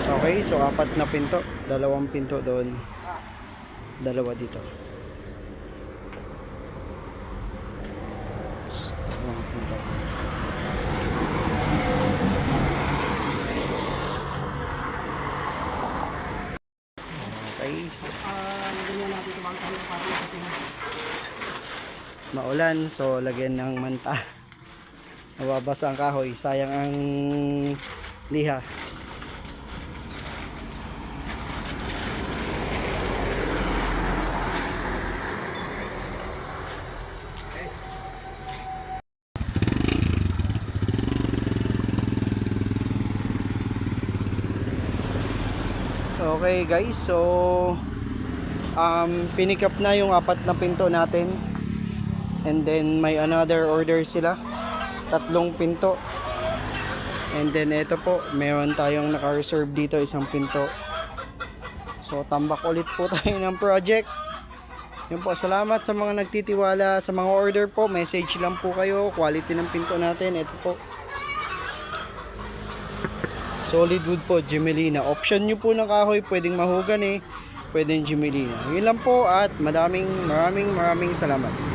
Okay, so 4 na pinto, 2 pinto doon, 2 dito. 2 pinto. Okay, so, maulan, so lagyan ng manta. Nababasa ang kahoy, sayang ang liha. Okay guys, so pinick up na yung 4 na pinto natin, and then may another order sila, 3 pinto, and then ito po, meron tayong naka-reserve dito, 1 pinto. So tambak ulit po tayo ng project. Yun po, salamat sa mga nagtitiwala sa mga order po. Message lang po kayo, quality ng pinto natin. Ito po, solid wood po, Gemelina. Option nyo po ng kahoy, pwedeng mahugan pwedeng Gemelina. Yun lang po, at maraming salamat.